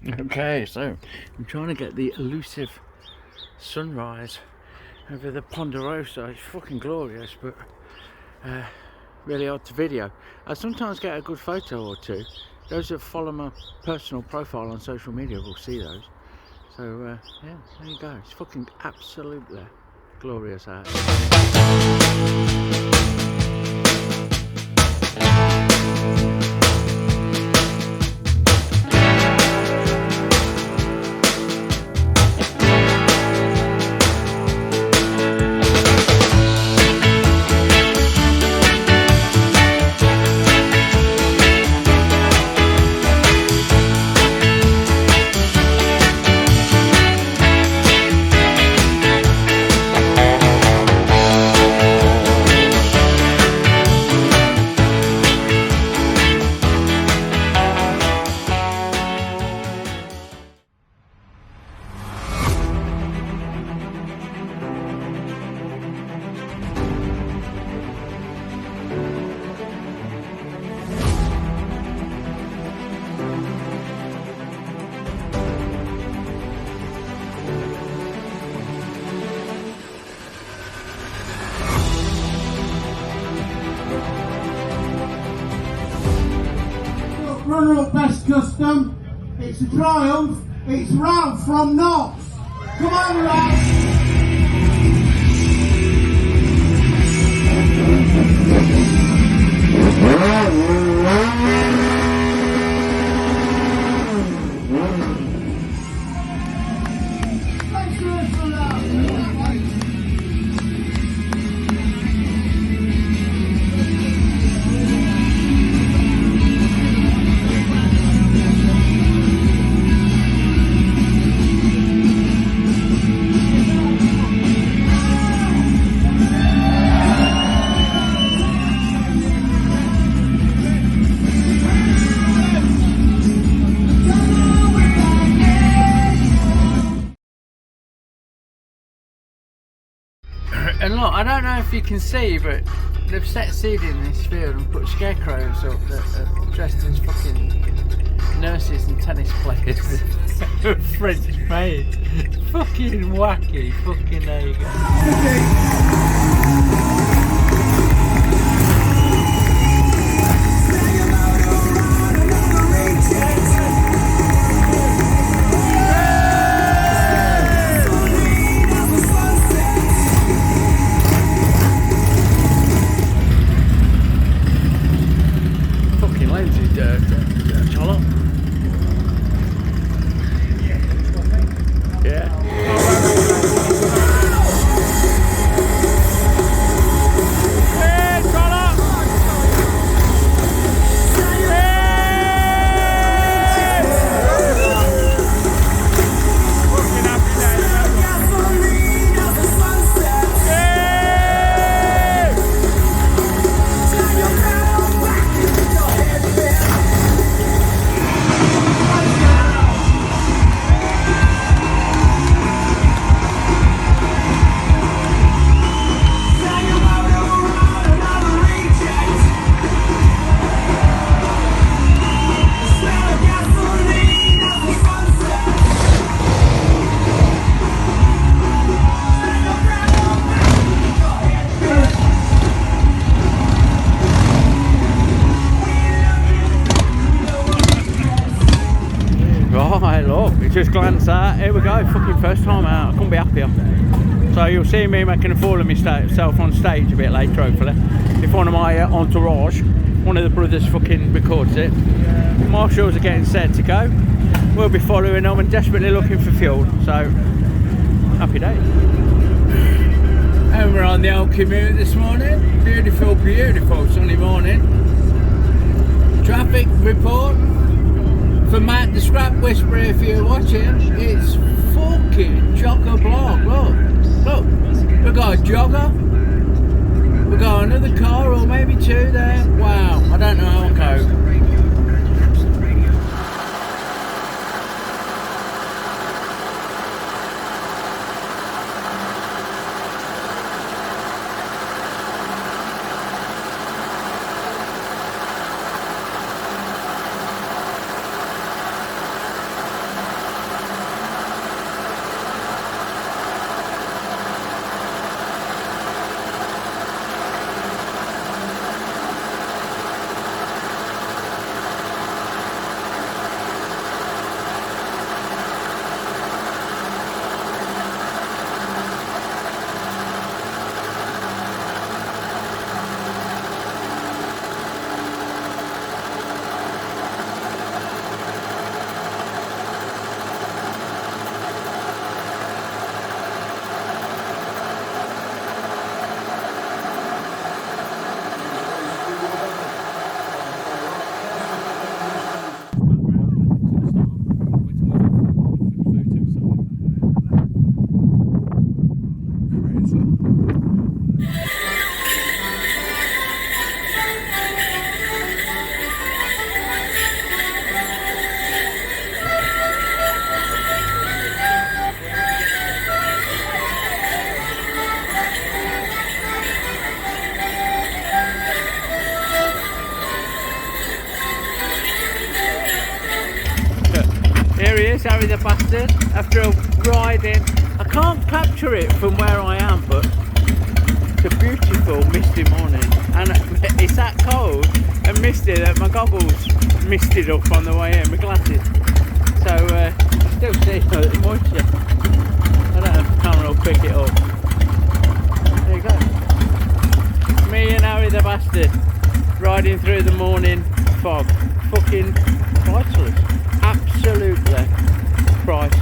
Okay, so I'm trying to get the elusive sunrise over the Ponderosa. It's fucking glorious, but really hard to video. I sometimes get a good photo or two. Those that follow my personal profile on social media will see those. So yeah, there you go. It's fucking absolutely glorious out. Runner-up best custom. It's a triumph. It's Ralph from Knox. Come on, Ralph. And look, I don't know if you can see, but they've set seed in this field and put scarecrows up that are dressed as fucking nurses and tennis players. French made. Fucking wacky. Fucking there you go. Right, look, it just glanced out. Here we go, fucking first time out. I couldn't be happier. So you'll see me making a fool of myself on stage a bit later, hopefully. If one of my entourage, one of the brothers fucking records it. Marshals are getting set to go. We'll be following them and desperately looking for fuel. So, happy days. And we're on the old commute this morning. Beautiful, beautiful sunny morning. Traffic report. For Matt the Scrap Whisperer, if you're watching, it's fucking chock-a-block. Look, we've got a jogger, we've got another car or maybe two there. Wow, I don't know how I'll cope. Here he is, Harry the bastard, after a ride in. I can't capture it from where I am, but it's a beautiful misty morning, and it's that cold and misty that my goggles misted up on the way in, my glasses. So still see the moisture. I don't know if the camera will pick it up. There you go. Me and Harry the bastard riding through the morning fog. Fucking priceless. Absolutely priceless.